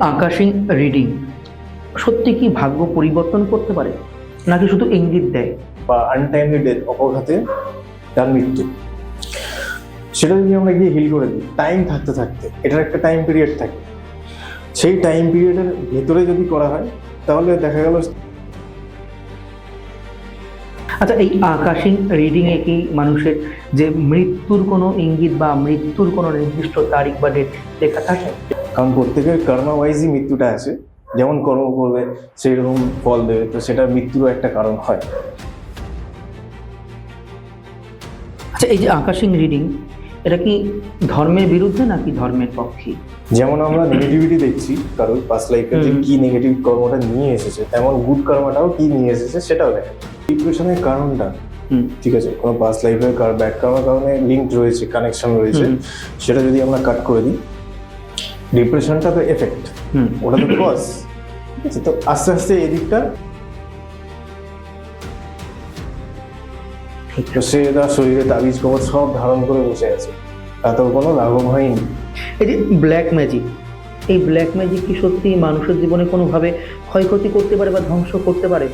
আকাশিং reading সত্যি কি ভাগ্য পরিবর্তন করতে পারে, নাকি শুধু ইঙ্গিত দেয়? বা আনটাইমলি ডেথ, অপঘাতে তার মৃত্যু, সেটা যদি আমরা গিয়ে হিল করে দিই টাইম থাকতে থাকতে, এটার একটা টাইম পিরিয়ড থাকে, সেই টাইম পিরিয়ডের ভেতরে যদি করা হয় তাহলে দেখা গেল। আচ্ছা, এই আকাশিং রিডিং এ কি মানুষের যে মৃত্যুর কোনো ইঙ্গিত বা মৃত্যুর কোনো নির্দিষ্ট তারিখ বা ডেট লেখা থাকে? কারণ প্রত্যেকের কর্মা ওয়াইজই মৃত্যুটা আছে, যেমন কর্ম করবে সেই রকম ফল দেবে, তো সেটা মৃত্যুরও একটা কারণ হয়। আচ্ছা, এই যে আকাশিং রিডিং, এটা কি ধর্মের বিরুদ্ধে নাকি ধর্মের পক্ষে? যেমন আমরা নেগেটিভিটি দেখছি কারোর পাস্ট লাইফে যে কি নেগেটিভ কর্মটা নিয়ে এসেছে, তেমন গুড কর্মটাও কি নিয়ে এসেছে সেটাও দেখে। ডিপ্রেশনের কারণটা ঠিক আছে, কোনো পাস্ট লাইফের ব্যাড কর্মের কারণে লিঙ্ক রয়েছে, কানেকশন রয়েছে, সেটা যদি আমরা কাট করে দিই, ডিপ্রেশনটা তো এফেক্ট, ওটা তো কজ, ঠিক আছে। তো আস্তে আস্তে এদিকটা সে তার শরীরে তাবিজ কবচ সব ধারণ করে বসে আছে, তাতেও কোনো লাঘব হয়নি। এই যে ব্ল্যাক ম্যাজিক, এই ব্ল্যাক ম্যাজিক কি সত্যি মানুষের জীবনে কোনোভাবে ক্ষয়ক্ষতি করতে পারে বা ধ্বংস করতে পারে?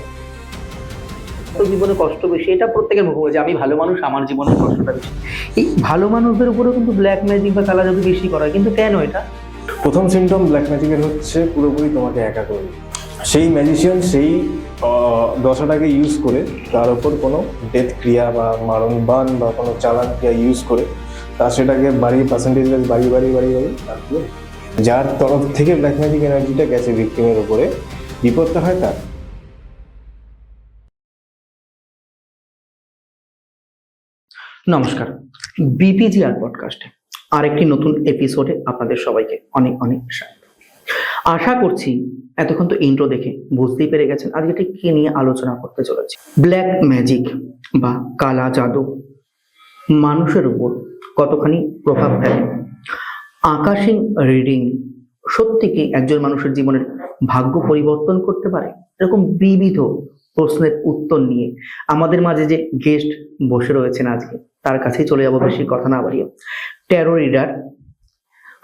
তো জীবনে কষ্ট বেশি, এটা প্রত্যেকের মুখে, যে আমি ভালো মানুষ, আমার জীবনে কষ্টটা বেশি। এই ভালো মানুষদের উপরেও কিন্তু ব্ল্যাক ম্যাজিক বা কালা জাদু বেশি করা হয়, কিন্তু কেন এটা? প্রথম সিমটম ব্ল্যাক ম্যাজিকের হচ্ছে পুরোপুরি তোমাকে একা করে, সেই ম্যাজিশিয়ান সেই দশাটাকে ইউজ করে তার উপর কোনো ডেথ ক্রিয়া বা মারণ বান বা কোনো চালান ক্রিয়া ইউজ করে তার সেটাকে বাড়িয়ে পার্সেন্টেজ বাড়িয়ে তারপরে যার তরফ থেকে ব্ল্যাক ম্যাজিক এনার্জিটা গেছে ভিক্টিমের উপরে, বিপদটা হয় তার। নমস্কার, বিপিজি আর পডকাস্টে আরেকটি নতুন এপিসোডে আপনাদের সবাইকে অনেক অনেক স্বাগত। আশা করছি এতক্ষণ তো ইন্ট্রো দেখে বুঝতেই পেরে গেছেন আজকে ঠিক কি নিয়ে আলোচনা করতে চলেছি। ব্ল্যাক ম্যাজিক বা কালা জাদু মানুষের উপর কতখানি প্রভাব ফেলে? আকাশিং রিডিং সত্যি কি একজন মানুষের জীবনের ভাগ্য পরিবর্তন করতে পারে? এরকম বিবিধ প্রশ্নের উত্তর নিয়ে আমাদের মাঝে যে গেস্ট বসে রয়েছেন আজকে, তার কাছেই চলে যাবো বেশি কথা না বাড়িয়ে। ট্যারো রিডার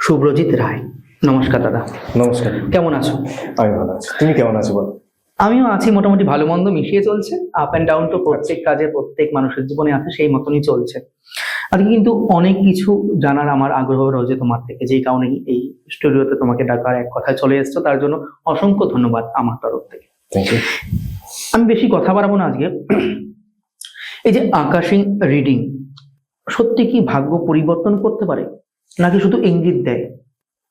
শুভ্রজিৎ রায়। নমস্কার দাদা। নমস্কার। কেমন আছো? আমি ভালো আছি, তুমি কেমন আছো বলো? আমিও আছি, মোটামুটি ভালো মন্দ মিশিয়ে চলছে। আপ অ্যান্ড ডাউন তো প্রত্যেক কাজে প্রত্যেক মানুষের জীবনে আছে, সেই মতনই চলছে। আজকে কিন্তু অনেক কিছু জানার আমার আগ্রহ রয়েছে তোমার থেকে, যেই কারণে এই স্টুডিওতে তোমাকে ডাকার এক কথায় চলে এসছো, তার জন্য অসংখ্য ধন্যবাদ আমার তরফ থেকে। Thank you. আমি বেশি কথা বাড়াবো না আজকে। এই যে আকাশিং রিডিং সত্যি কি ভাগ্য পরিবর্তন করতে পারে, নাকি শুধু ইঙ্গিত দেয়?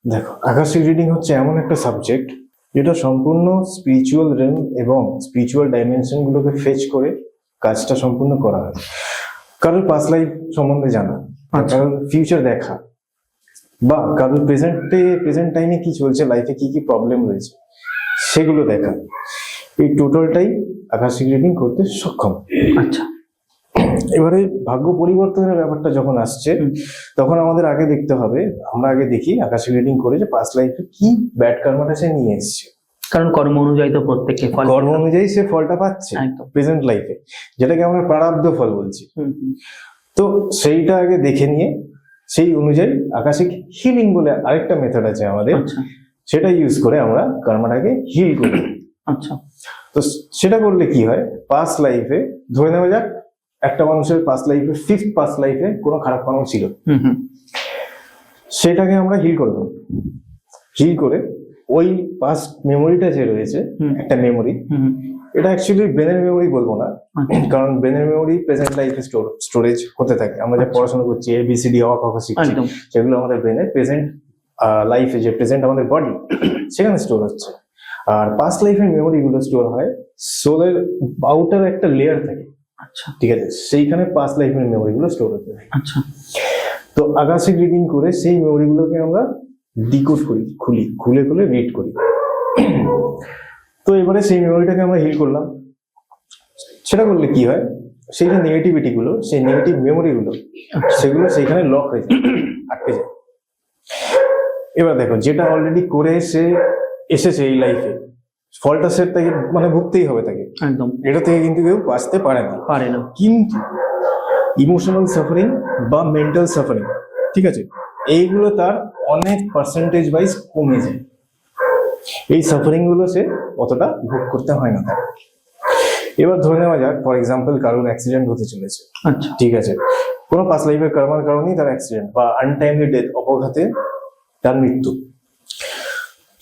দেখো, আকাশিক রিডিং হচ্ছে এমন একটা সাবজেক্ট যেটা সম্পূর্ণ স্পিরিচুয়াল রেলম এবং স্পিরিচুয়াল ডাইমেনশন গুলোকে ফেচ করে কাজটা সম্পূর্ণ করা হয়। কারোর পাস্ট লাইফ সম্বন্ধে জানা, কারোর ফিউচার দেখা, বা কারোর প্রেজেন্ট টাইমে কি চলছে, লাইফে কি কি প্রবলেম রয়েছে সেগুলো দেখা, এই টোটালটাই আকাশিক রিডিং করতে সক্ষম। আচ্ছা, এবারে ভাগ্য পরিবর্তনের ব্যাপারটা যখন আসছে, তখন আমাদের আগে দেখতে হবে, আমরা আগে দেখি আকাশিক রিডিং করে যে পাস্ট লাইফে কি ব্যাড কর্মটা সে নিয়ে এসছে। কারণ কর্ম অনুযায়ী তো প্রত্যেককে ফল, কর্ম অনুযায়ী সে ফলটা পাচ্ছে প্রেজেন্ট লাইফে, যেটাকে আমরা প্রারব্ধ ফল বলছি। তো সেইটা আগে দেখে নিয়ে সেই অনুযায়ী আকাশিক হিলিং বলে আরেকটা মেথড আছে আমাদের, সেটা ইউজ করে আমরা কর্মটাকে হিল করি। আচ্ছা, তো সেটা করলে কি হয়, পাস্ট লাইফে ধরে নেওয়া যাক একটা মানুষের পাস্ট লাইফে ফিফথ পাস্ট লাইফে কোনো খারাপ কর্ম ছিল, সেটাকে আমরা হিল করব। হিল করে ওই পাস্ট মেমোরিটা যে রয়েছে, একটা মেমোরি, এটা অ্যাকচুয়ালি ব্রেনের মেমোরি বলবো না, কারণ ব্রেনের মেমোরি প্রেজেন্ট লাইফে স্টোরেজ হতে থাকে। আমরা যে পড়াশোনা করছি ABCD অ শিখছি, সেগুলো আমাদের ব্রেনের প্রেজেন্ট লাইফে, যে প্রেজেন্ট আমাদের বডি, সেখানে স্টোর হচ্ছে। আর পাস্ট লাইফের মেমোরি গুলো স্টোর হয় সোলের আউটার একটা লেয়ার থাকে। আচ্ছা, ঠিক আছে, সেইখানে পাস্ট লাইফের মেমোরি গুলো স্টোর হতে থাকে। আচ্ছা, তো আকাশিক রিডিং করে সেই মেমোরি গুলোকে আমরা ডিকোড করি, খুলে রিড করি। তো এবারে সেই মেমোরিটাকে আমরা হিল করলাম। সেটা করলে কি হয়, সেই যে নেগেটিভিটি গুলো, সেই নেগেটিভ মেমোরি গুলো, সেগুলো সেইখানে লক হয়ে যায়, আটকে যায়। এবার দেখো, যেটা অলরেডি করে সে এসেছে এই লাইফে, ফলটা সে তাকে মানে ভুগতেই হবে তাকে, একদম। এটা থেকে কিন্তু কেউ বাঁচতে পারে না। কিন্তু ইমোশনাল সাফারিং বা মেন্টাল সাফারিং, ঠিক আছে, এইগুলো তার অনেক পার্সেন্টেজ ওয়াইজ কমে যায়। এই সাফারিং গুলো সে অতটা ভোগ করতে হয় না তাকে। এবার ধরে নেওয়া যাক ফর এক্সাম্পল কারোর অ্যাক্সিডেন্ট হতে চলেছে, আচ্ছা ঠিক আছে, কোনো পাস্ট লাইফের কর্মার কারণেই তার অ্যাক্সিডেন্ট বা আনটাইমলি ডেথ, অপঘাতে তার মৃত্যু,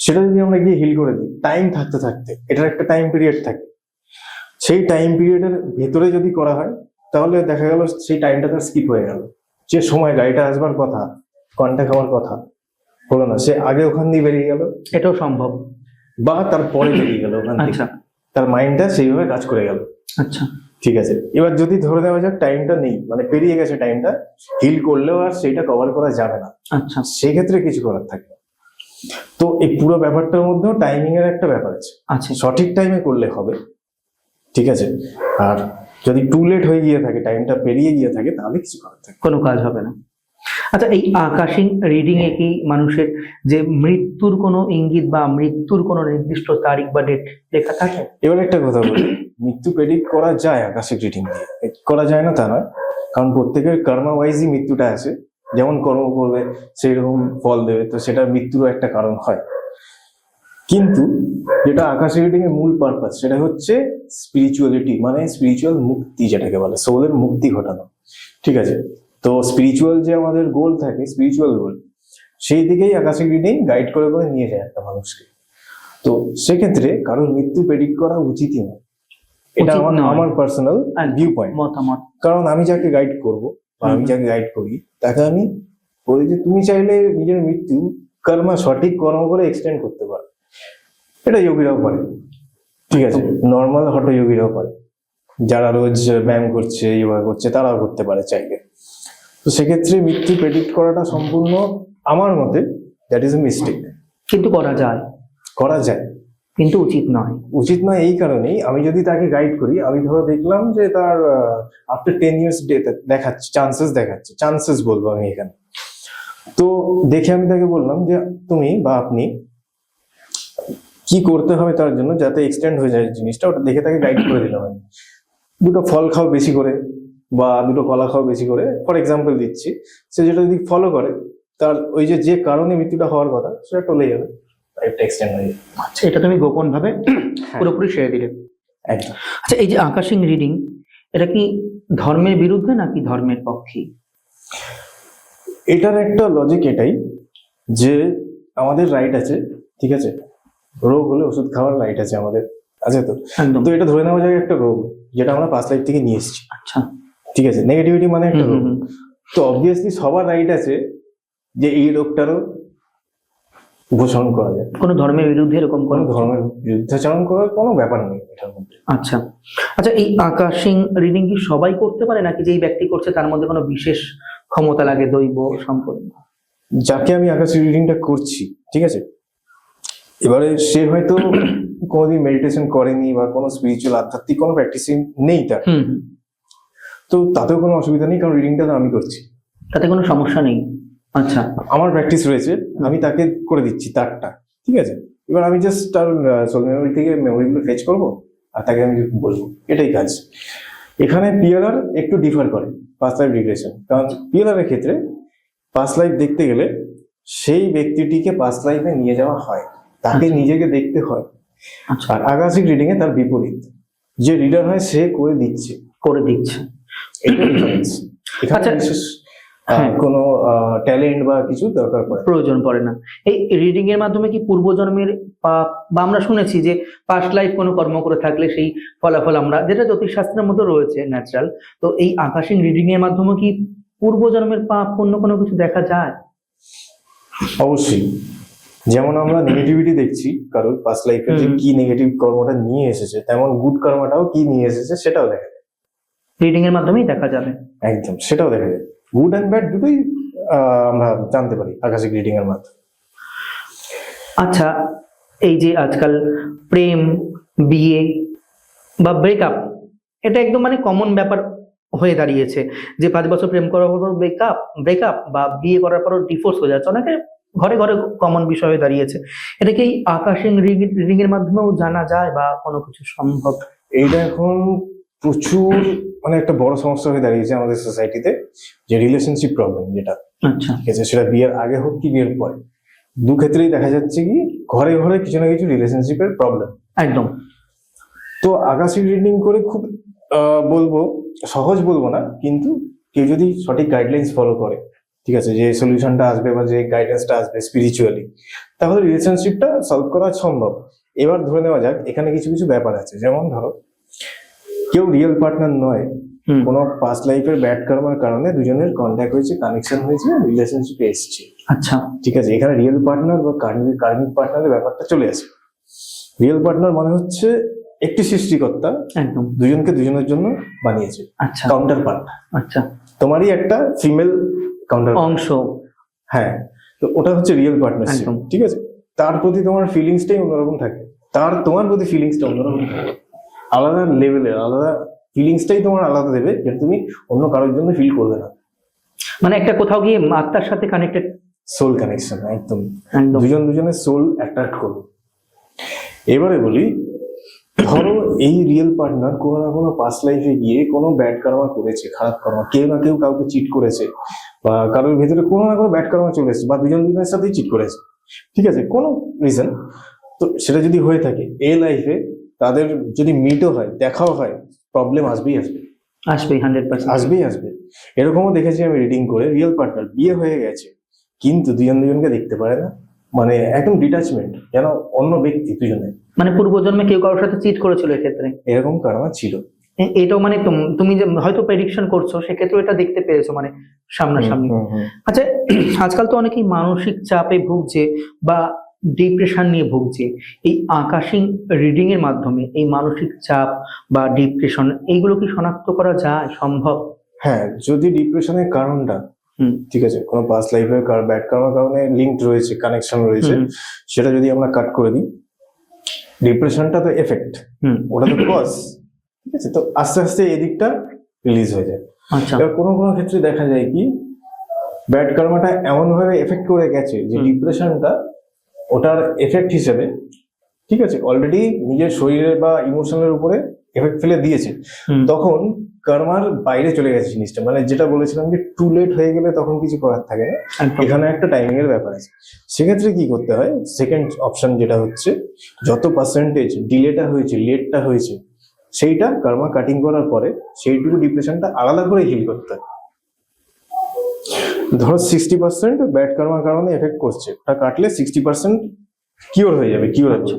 সেটা যদি আমরা গিয়ে হিল করে দিই টাইম থাকতে থাকতে, এটার একটা টাইম পিরিয়ড থাকে, সেই টাইম পিরিয়ডের ভেতরে যদি করা হয় তাহলে দেখা গেল সেই টাইমটা তার স্কিপ হয়ে গেল। যে সময় গাড়িটা আসবার কথা, কন্ট্যাক্ট হওয়ার কথা হলো না, সে আগে ওখান দিয়ে বেরিয়ে গেল, এটাও সম্ভব। বা তার পরে বেরিয়ে গেল ওখান থেকে, আচ্ছা তার মাইন্ডটা সেইভাবে কাজ করে গেল। আচ্ছা ঠিক আছে, এবার যদি ধরে দেওয়া যাক টাইমটা নেই, মানে পেরিয়ে গেছে টাইমটা, হিল করলেও আর সেইটা কভার করা যাবে না, আচ্ছা সেই ক্ষেত্রে কিছু করার থাকে না। তো এই পুরো ব্যাপারটার মধ্যেও টাইমিং এর একটা ব্যাপার আছে, আচ্ছা সঠিক টাইমে করলে হবে, ঠিক আছে। আর যদি টু লেট হয়ে গিয়ে থাকে, টাইমটা পেরিয়ে গিয়ে থাকে, তাহলে কিছু করার থাকে। কোনো কাজ হবে না। আচ্ছা এই আকাশিং রিডিং এ কি মানুষের যে মৃত্যুর কোনো ইঙ্গিত বা মৃত্যুর কোনো নির্দিষ্ট তারিখ বা ডেট লেখা থাকে? এবার একটা কথা বলি, মৃত্যু প্রেডিক্ট করা যায় আকাশিক রিডিং দিয়ে, করা যায় না তা নয়, কারণ প্রত্যেকের কর্মা ওয়াইজই মৃত্যুটা আছে, যেমন কর্ম করবে সেই রকম ফল দেবে, তো সেটা মৃত্যুরও একটা কারণ হয়। কিন্তু যেটা আকাশিক রিডিং এর মূল পারপাস, সেটা হচ্ছে স্পিরিচুয়ালিটি, মানে স্পিরিচুয়াল মুক্তি, যেটাকে বলে সোলের মুক্তি ঘটানো, ঠিক আছে। তো স্পিরিচুয়াল যে আমাদের গোল থাকে, স্পিরিচুয়াল গোল, সেই দিকেই আকাশিক রিডিং গাইড করে করে নিয়ে যায় একটা মানুষকে। তো সেক্ষেত্রে কারোর মৃত্যু প্রেডিক্ট করা উচিতই না, এটা উচিত নয়। আমার পার্সোনাল ভিউ পয়েন্ট। মতামত। কারণ আমি যাকে গাইড করব বা আমি যাকে গাইড করি, তাকে আমি বলি যে তুমি চাইলে নিজের মৃত্যু কর্মা, সঠিক কর্ম করে এক্সটেন্ড করতে পারো। এটা যোগীরাও পারে, ঠিক আছে, নর্মাল হট যোগীরাও পারে, যারা রোজ ব্যায়াম করছে, যোগা করছে, তারাও করতে পারে চাইলে। তো সেক্ষেত্রে মৃত্যু প্রেডিক্ট করাটা সম্পূর্ণ আমার মতে দ্যাট ইজ এ মিস্টেক। কিন্তু করা যায়, করা যায় কিন্তু উচিত নয়। উচিত নয় এই কারণেই, আমি যদি তাকে গাইড করি, আমি ধরো দেখলাম যে তার আফটার 10 years ডেথ দেখাচ্ছে, চান্সেস বলবো আমি এখানে। তো দেখে আমি তাকে বললাম যে তুমি বা আপনি কি করতে হবে তার জন্য যাতে এক্সটেন্ড হয়ে যায় জিনিসটা, ওটা দেখে তাকে গাইড করে দিলাম আমি। দুটো ফল খাও বেশি করে, বা দুটো কলা খাও বেশি করে, ফর এক্সাম্পল দিচ্ছি। সে যেটা যদি ফলো করে, তার ওই যে কারণে মৃত্যুটা হওয়ার কথা, সেটা টলে যাবে, লাইফটা এক্সটেন্ড হয়ে যাবে। আচ্ছা এটা তুমি গোপন ভাবে পুরোপুরি সেরে দিলে। একদম। আচ্ছা এই যে আকাশিং রিডিং, এটা কি ধর্মের বিরুদ্ধে নাকি ধর্মের পক্ষে? এটার একটা লজিক এটাই যে আমাদের রাইট আছে, ঠিক আছে, রোগ হলে ওষুধ খাওয়ার রাইট আছে আমাদের, আছে তো। একদম। তো এটা ধরে নেওয়া যায় একটা রোগ, যেটা আমরা পাস্ট লাইফ থেকে নিয়ে এসেছি, আচ্ছা ঠিক আছে, নেগেটিভিটি মানে একটা হুম, রোগ। হুম, হুম। তো অবভিয়াসলি সবার রাইট আছে যে এই রোগটারও উপশম করা যায়, কোনো ধর্মের বিরুদ্ধে এরকম কোনো কোনো ধর্মের বিরুদ্ধাচরণ করার কোনো ব্যাপার নেই এটার মধ্যে। আচ্ছা আচ্ছা এই আকাশিং রিডিং কি সবাই করতে পারে নাকি যেই ব্যক্তি করছে তার মধ্যে কোনো বিশেষ ক্ষমতা লাগে, দৈব সম্পন্ন? যাকে আমি আকাশিক রিডিংটা করছি, ঠিক আছে, এবারে সে হয়তো কোনোদিন মেডিটেশন করেনি বা কোনো স্পিরিচুয়াল আধ্যাত্মিক কোনো প্র্যাকটিসিং নেই তার, হুম হুম। তো তাতেও কোনো অসুবিধা নেই, কারণ রিডিংটা তো আমি করছি, তাতে কোনো সমস্যা নেই। আচ্ছা আমার প্র্যাকটিস রয়েছে, আমি তাকে করে দিচ্ছি তারটা, ঠিক আছে। এবার আমি জাস্ট তার সোল মেমোরি থেকে মেমোরিগুলো ফেচ করবো আর তাকে আমি বলবো, এটাই কাজ। এখানে পিএলআর একটু ডিফার করে পাস্ট লাইফ রিগ্রেশন, কারণ পিএলআর এর ক্ষেত্রে পাস্ট লাইফ দেখতে গেলে সেই ব্যক্তিটিকে পাস্ট লাইফে নিয়ে যাওয়া হয়, তাকে আচ্ছা। নিজেকে দেখতে হয়। আচ্ছা আর আকাশিক রিডিং এ তার বিপরীত, যে রিডার হয় সে করে দিচ্ছে, করে দিচ্ছে। এটা ডিফারেন্স। এখানে আচ্ছা, বিশেষ হ্যাঁ। কোনো ট্যালেন্ট বা কিছু দরকার পড়ে না। প্রয়োজন পড়ে না। এই রিডিং এর মাধ্যমে কি পূর্বজন্মের পাপ, বা আমরা শুনেছি যে পাস্ট লাইফ কোনো কর্ম করে থাকলে সেই ফলাফল আমরা, যেটা জ্যোতিষশাস্ত্রের মধ্যে রয়েছে ন্যাচারাল, তো এই আকাশিং রিডিং এর মাধ্যমে কি পূর্বজন্মের পাপ পুণ্য কোনো কিছু দেখা যায়? অবশ্যই, যেমন আমরা নেগেটিভিটি দেখছি কারোর পাস্ট লাইফে যে কি নেগেটিভ কর্মটা নিয়ে এসেছে, তেমন গুড কর্মটাও কি নিয়ে এসেছে সেটাও দেখা যায়, রিডিং এর মাধ্যমেই দেখা যাবে। একদম সেটাও দেখা যায়। গুড অ্যান্ড ব্যাড দুটোই আমরা জানতে পারি আকাশিক রিডিং এর মাধ্যমে। আচ্ছা এই যে আজকাল প্রেম, বিয়ে বা ব্রেকআপ, এটা একদম মানে কমন ব্যাপার হয়ে দাঁড়িয়েছে, যে 5 বছর প্রেম করার পর ব্রেকআপ বা বিয়ে করার পর ডিভোর্স হয়ে যাচ্ছে, অনেকে ঘরে ঘরে কমন বিষয় হয়ে দাঁড়িয়েছে। এটা কি আকাশিং রিডিং এর মাধ্যমেও জানা যায় বা কোনো কিছু সম্ভব? এইটা এখন প্রচুর মানে একটা বড় সমস্যা হয়ে দাঁড়িয়েছে আমাদের সোসাইটিতে, যে রিলেশনশিপ প্রবলেম যেটা, আচ্ছা ঠিক আছে, সেটা বিয়ের আগে হোক কি বিয়ের পরে, দু ক্ষেত্রেই দেখা যাচ্ছে কি ঘরে ঘরে কিছু না কিছু রিলেশনশিপের প্রবলেম। একদম। তো আকাশিক রিডিং করে খুব বলবো, সহজ বলবো না, কিন্তু কেউ যদি সঠিক গাইডলাইন্স ফলো করে, ঠিক আছে, যে সলিউশনটা আসবে বা যে গাইডেন্সটা আসবে স্পিরিচুয়ালি, তাহলে রিলেশনশিপটা সলভ করা সম্ভব। এবার ধরে নেওয়া যাক এখানে কিছু কিছু ব্যাপার আছে, যেমন ধরো কেউ রিয়েল পার্টনার নয়, কোনো পাস্ট লাইফের ব্যাড কর্মের কারণে দুজনের কন্ট্যাক্ট হয়েছে, কানেকশন হয়েছে, রিলেশনশিপে এসছে। আচ্ছা, ঠিক আছে, এখানে রিয়েল পার্টনার বা কার্মিক পার্টনারের ব্যাপারটা চলে আসে। রিয়েল পার্টনার মানে হচ্ছে একটি সৃষ্টিকর্তা একদম দুজনকে দুজনের জন্য বানিয়েছে। আচ্ছা, কাউন্টার পার্ট। আচ্ছা, তোমারই একটা ফিমেল কাউন্টার অংশ। হ্যাঁ, তো ওটা হচ্ছে রিয়েল পার্টনারশিপ। একদম। ঠিক আছে, তার প্রতি তোমার ফিলিংসটাই অন্যরকম থাকে, তোমার প্রতি ফিলিংসটা অন্যরকম থাকে, আলাদা লেভেলের, আলাদা ফিলিংসটাই তোমার আলাদা দেবে, যেটা তুমি অন্য কারোর জন্য ফিল করবে না। মানে একটা কোথাও গিয়ে আত্মার সাথে কানেক্টেড, সোল কানেকশন। একদম, একদম। দুজন দুজনের সোল অ্যাট্রাক্ট করবে। এবারে বলি, ধরো এই রিয়েল পার্টনার কোনো না কোনো পাস্ট লাইফে গিয়ে কোনো ব্যাড কর্মা করেছে, খারাপ কর্মা, কেউ না কেউ কাউকে চিট করেছে, বা কারোর ভেতরে কোনো না কোনো ব্যাড কর্মা চলে এসেছে, বা দুজন দুজনের সাথেই চিট করেছে, ঠিক আছে, কোনো রিজন। তো সেটা যদি হয়ে থাকে এই লাইফে, তাদের যদি মিটও হয়, দেখাও হয়, প্রবলেম আসবেই আসবে, আসবে 100%। আসবেই আসবে। এরকমও দেখেছি আমি রিডিং করে, রিয়েল পার্টনার বিয়ে হয়ে গেছে কিন্তু দুজন দুজনকে দেখতে পারে না, মানে একদম ডিটাচমেন্ট, যেন অন্য ব্যক্তি দুজনে, মানে পূর্বজন্মে কেউ কারোর সাথে চিট করেছিল এক্ষেত্রে, এরকম কারণা ছিল। এটাও মানে তুমি যে হয়তো প্রেডিকশন করছো সেক্ষেত্রে এটা দেখতে পেরেছো, মানে সামনাসামনি। আচ্ছা, আজকাল তো অনেকেই মানসিক চাপে ভুগছে বা ডিপ্রেশন নিয়ে ভুগছে। এই আকাশিক রিডিং এর মাধ্যমে এই মানসিক চাপ বা ডিপ্রেশন এইগুলো কি শনাক্ত করা যায়, সম্ভব? হ্যাঁ, যদি ডিপ্রেশনের কারণটা, ঠিক আছে, কোনো পাস্ট লাইফের ব্যাড কারণের কারণে লিঙ্কড রয়েছে, কানেকশন রয়েছে, সেটা যদি আমরা কাট করে দিই, ডিপ্রেশনটা তো এফেক্ট, ওটা তো কজ, ঠিক আছে, তো আস্তে আস্তে এদিকটা রিলিজ হয়ে যায়। আচ্ছা, এবার কোনো কোনো ক্ষেত্রে দেখা যায় কি, ব্যাড কর্মটা এমন ভাবে এফেক্ট করে গেছে যে ডিপ্রেশনটা ওটার এফেক্ট হিসেবে, ঠিক আছে, অলরেডি নিজের শরীরের বা ইমোশনের উপরে এফেক্ট ফেলে দিয়েছে, তখন কর্মার বাইরে চলে গেছে জিনিসটা, মানে যেটা বলেছিলাম যে টু লেট হয়ে গেলে তখন কিছু করার থাকে না, এখানে একটা টাইমিং এর ব্যাপার আছে। সেক্ষেত্রে কি করতে হয়, সেকেন্ড অপশন যেটা হচ্ছে, যত পার্সেন্টেজ ডিলেটা হয়েছে, লেটটা হয়েছে, সেইটা কর্মা কাটিং করার পরে সেইটুকু ডিপ্রেশনটা আলাদা করে হিল করতে হয়। ধরো 60% ব্যাড কর্মার কারণে এফেক্ট করছে, ওটা কাটলে 60% কিওর হয়ে যাবে, কিওর হবে।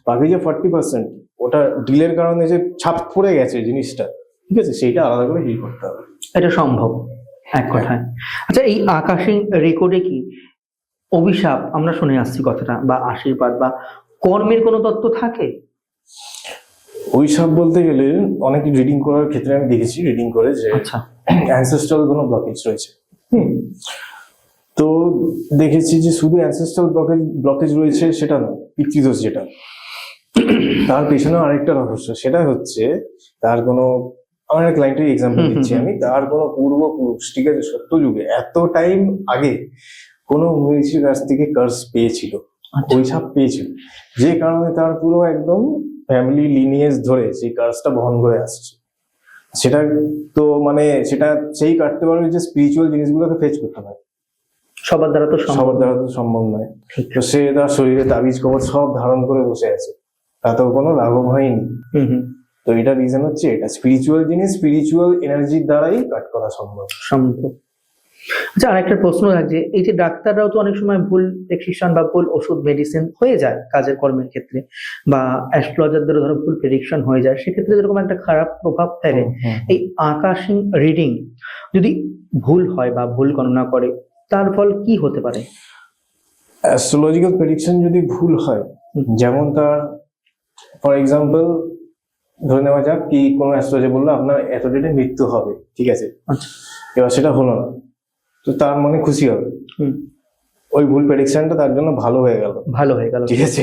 বাকি যে 40% ওটা ডিলের কারণে যে ছাপ পড়ে গেছে জিনিসটা, ঠিক আছে, সেইটা আলাদা করে হিল করতে হবে। এটা সম্ভব এক কথায়। আচ্ছা, এই আকাশিক রেকর্ডে কি অভিশাপ, আমরা শুনে আসছি কথাটা, বা আশীর্বাদ বা কর্মের কোনো তত্ত্ব থাকে? অভিশাপ বলতে গেলে অনেক রিডিং করার ক্ষেত্রে আমি দেখেছি, রিডিং করে যে অ্যানসেস্ট্রাল কোনো ব্লকেজ রয়েছে। তো দেখেছি যে শুধু অ্যানসেস্ট্রাল ব্লকেজ রয়েছে সেটা না, পিতৃদোষ যেটা, তার পেছনেও আরেকটা রহস্য, সেটা হচ্ছে তার কোনো, আমার একটা ক্লায়েন্টের এক্সাম্পল দিচ্ছি আমি, তার কোনো পূর্বপুরুষ, ঠিক আছে, সত্য যুগে এত টাইম আগে কোনো মনীষীর কাছ থেকে কার্স পেয়েছিল, অভিশাপ পেয়েছিল, যে কারণে তার পুরো একদম ফ্যামিলি লিনিয়েজ ধরে সেই কার্সটা বহন করে আসছে। সেটা তো মানে সেটা সেই কাটতে পারবে যে স্পিরিচুয়াল জিনিসগুলোকে ফেচ করতে হয়, সবার দ্বারা তো সম্ভব নয়। তো সে তার শরীরে তাবিজ কবচ সব ধারণ করে বসে আছে, তাতেও কোনো লাঘব হয়নি। তো এটা রিজন হচ্ছে, এটা স্পিরিচুয়াল জিনিস, স্পিরিচুয়াল এনার্জির দ্বারাই কাট করা সম্ভব। আচ্ছা, আরেকটা প্রশ্ন থাকছে, এই যে ডাক্তাররাও তো অনেক সময় ভুল প্রেসক্রিপশন বা ভুল ওষুধ মেডিসিন হয়ে যায় কাজের কর্মের ক্ষেত্রে, বা অ্যাস্ট্রোলজারদের ধরো ভুল প্রেডিকশন হয়ে যায়, সেক্ষেত্রে যেরকম একটা খারাপ প্রভাব ফেলে, এই আকাশিক রিডিং যদি ভুল হয় বা ভুল গণনা করে, তার ফল কি হতে পারে? অ্যাস্ট্রোলজিক্যাল প্রেডিকশন যদি ভুল হয়, যেমন তার ফর এক্সাম্পল ধরে নেওয়া যাক কি, কোনো অ্যাস্ট্রোলজার বললো আপনার এত ডেটে মৃত্যু হবে, ঠিক আছে, এবার সেটা হলো না, তো তার মনে খুশি হবে, ওই ভুল প্রেডিকশনটা তার জন্য ভালো হয়ে গেল, ঠিক আছে।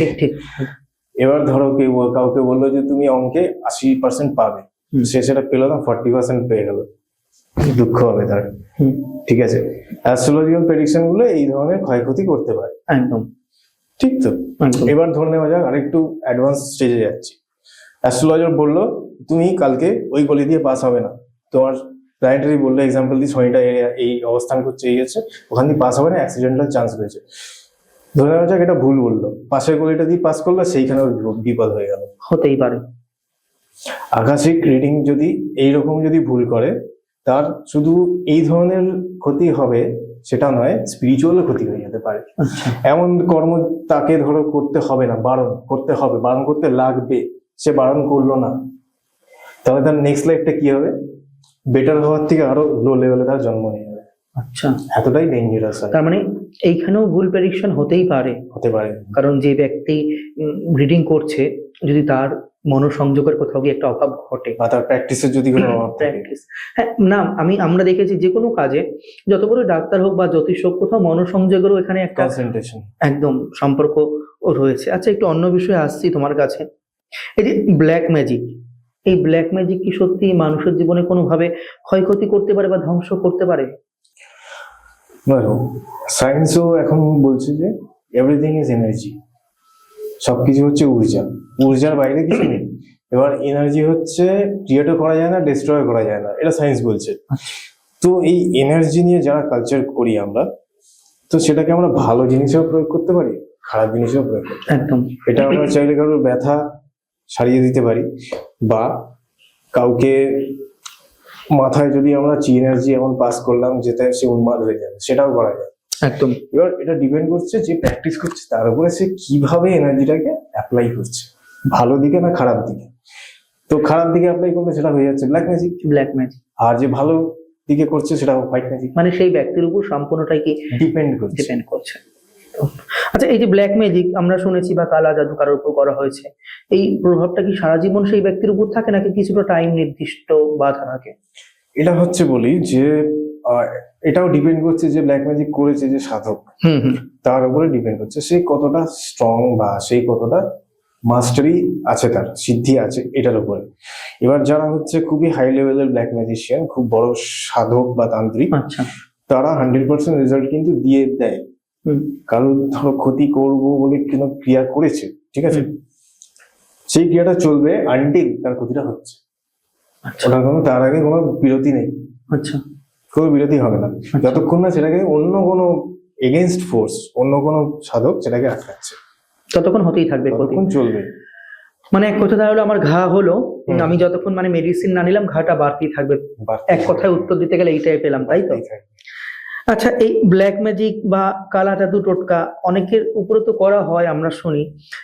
এবার ধরো কাউকে বললো যে তুমি অঙ্কে 80% পাবে, সে সেটা পেলো না, 40% পেয়ে গেল, দুঃখ হবে তার, ঠিক আছে। অ্যাস্ট্রোলজিক্যাল প্রেডিকশন গুলো এই ধরনের ক্ষয়ক্ষতি করতে পারে, একদম ঠিক তো। এবার ধরে নেওয়া যাক আরেকটু অ্যাডভান্স স্টেজে যাচ্ছি, অ্যাস্ট্রোলজার বললো তুমি কালকে ওই গলি দিয়ে পাস হবে না, তোমার প্ল্যানেটারি বললো এক্সাম্পল দিয়ে শনিটা এই অবস্থান করছে, এই হচ্ছে, ওখান দিয়ে পাস হবে না, অ্যাক্সিডেন্টাল চান্স রয়েছে। ধরে নেওয়া যাক এটা ভুল বললো, পাশের গলিটা দিয়ে পাস করলো, সেইখানে ওর বিপদ হয়ে গেল। হতেই পারে। আকাশিক রিডিং যদি এইরকম যদি ভুল করে, তার শুধু এই ধরনের ক্ষতি হবে সেটা নয়, স্পিরিচুয়াল ক্ষতি হয়ে যেতে পারে। আচ্ছা, এমন কর্ম তাকে ধরো করতে হবে না, বারণ করতে হবে, বারণ করতে লাগবে, সে বারণ করলো না, তাহলে তার নেক্সট লাইফটা কি হবে, বেটার হওয়ার থেকে আরো লো লেভেলে তার জন্ম নিয়ে যাবে। আচ্ছা, এতটাই ডেঞ্জারাস হয়। তার মানে এইখানেও ভুল প্রেডিকশন হতেই পারে। হতে পারে। কারণ যে ব্যক্তি রিডিং করছে, যদি তার মনোসংযোগের কোথাও গিয়ে একটা অভাব ঘটে, বা তার প্র্যাকটিসের যদি কোনো অভাব থাকে। প্র্যাকটিস, হ্যাঁ না, আমরা দেখেছি যে কোনো কাজে, যত বড় ডাক্তার হোক বা জ্যোতিষ হোক, কোথাও মনোসংযোগেরও এখানে একটা কনসেন্ট্রেশন একদম সম্পর্ক রয়েছে। আচ্ছা, একটু অন্য বিষয়ে আসছি তোমার কাছে। এই যে ব্ল্যাক ম্যাজিক, এই ব্ল্যাক ম্যাজিক কি সত্যি মানুষের জীবনে কোনোভাবে ক্ষয়ক্ষতি করতে পারে বা ধ্বংস করতে পারে? সায়েন্সও এখন বলছে যে এভরিথিং ইজ এনার্জি, সবকিছু হচ্ছে ঊর্জা, ঊর্জার বাইরে কিছু নেই। এবার এনার্জি হচ্ছে ক্রিয়েটও করা যায় না, ডিস্ট্রয় করা যায় না, এটা সায়েন্স বলছে। তো এই এনার্জি নিয়ে যারা কালচার করি আমরা, তো সেটাকে আমরা ভালো জিনিসেও প্রয়োগ করতে পারি, খারাপ জিনিসেও প্রয়োগ করতে পারি। একদম, এটা আমরা চাইলে কারোর ব্যথা সারিয়ে দিতে পারি, বা কাউকে মাথায় যদি আমরা চি এনার্জি এমন পাস করলাম যেটা সে উন্মাদ হয়ে যাবে, সেটাও করা যায়। একদম। এবার এটা ডিপেন্ড করছে যে প্র্যাকটিস করছে তার উপরে, সে কিভাবে এনার্জিটাকে অ্যাপ্লাই করছে, ভালো দিকে না খারাপ দিকে। তো খারাপ দিকে অ্যাপ্লাই করলে সেটা হয়ে যাচ্ছে ব্ল্যাক ম্যাজিক, ব্ল্যাক ম্যাজিক। আর যে ভালো দিকে করছে সেটা হোয়াইট ম্যাজিক। মানে সেই ব্যক্তির উপর সম্পূর্ণটাই কি ডিপেন্ড করছে। ডিপেন্ড করছে। আচ্ছা, এই যে ব্ল্যাক ম্যাজিক আমরা শুনেছি বা কালা জাদু কারোর উপর করা হয়েছে, এই প্রভাবটা কি সারা জীবন সেই ব্যক্তির উপর থাকে, নাকি কিছুটা টাইম নির্দিষ্ট বাধা থাকে? এটা হচ্ছে বলি যে এটাও ডিপেন্ড করছে যে ব্ল্যাক ম্যাজিক করেছে যে সাধক, তার উপরে ডিপেন্ড করছে সে কতটা স্ট্রং বা সেই কতটা মাস্টারি আছে, তার সিদ্ধি আছে, এটার উপরে। এবার যারা হচ্ছে খুবই হাই লেভেলের ব্ল্যাক ম্যাজিশিয়ান, খুব বড় সাধক বা তান্ত্রিক, আচ্ছা, তারা 100% রেজাল্ট কিন্তু দিয়ে দেয়। কারণ ধরো ক্ষতি করবো বলে কোনো ক্রিয়া করেছে, ঠিক আছে, সেই ক্রিয়াটা চলবে আনটিল তার ক্ষতিটা হচ্ছে। আচ্ছা, ওটা কোনো তার আগে কোনো বিরতি নেই, আচ্ছা, কোনো বিরতি হবে না যতক্ষণ না সেটাকে অন্য কোনো এগেইনস্ট ফোর্স, অন্য কোনো সাধক সেটাকে আটকাচ্ছে, ততক্ষণ হতেই থাকবে ক্ষতি। ততক্ষণ চলবে। মানে এক কথা হলো, আমার ঘা হলো, আমি যতক্ষণ মানে মেডিসিন না নিলাম ঘাটা বাড়তেই থাকবে। এক কথায় উত্তর দিতে গেলে এইটাই পেলাম, তাই তো? আচ্ছা, এই ব্ল্যাক ম্যাজিক বা কালা জাদু টোটকা অনেকের উপরে তো করা হয় আমরা শুনি,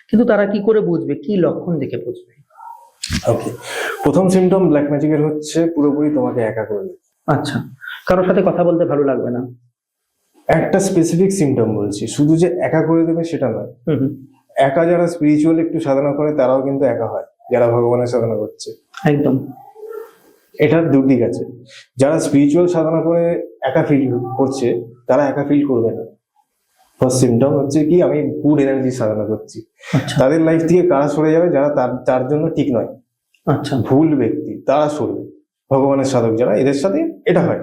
কিন্তু তারা কি করে বুঝবে, কি লক্ষণ দেখে বুঝবে? ওকে, প্রথম সিমটম ব্ল্যাক ম্যাজিকের হচ্ছে পুরোপুরি তোমাকে একা করে দেবে। আচ্ছা, কারোর সাথে কথা বলতে ভালো লাগবে না। একটা স্পেসিফিক সিমটম বলছি, শুধু যে একা করে দেবে সেটা নয়। একা যারা স্পিরিচুয়াল একটু সাধনা করে তারাও কিন্তু একা হয়, যারা ভগবানের সাধনা করছে। একদম, এটার দুদিক আছে। যারা স্পিরিচুয়াল সাধনা করে একা ফিল করছে তারা একা ফিল করবে না। ফার্স্ট সিমটম হচ্ছে কি, আমি গুড এনার্জি সাধনা করছি, তাদের লাইফ থেকে কারা সরে যাবে, যারা তার জন্য ঠিক নয়, আচ্ছা, ভুল ব্যক্তি, তারা সরবে। ভগবানের সাধক যারা, এদের সাথে এটা হয়।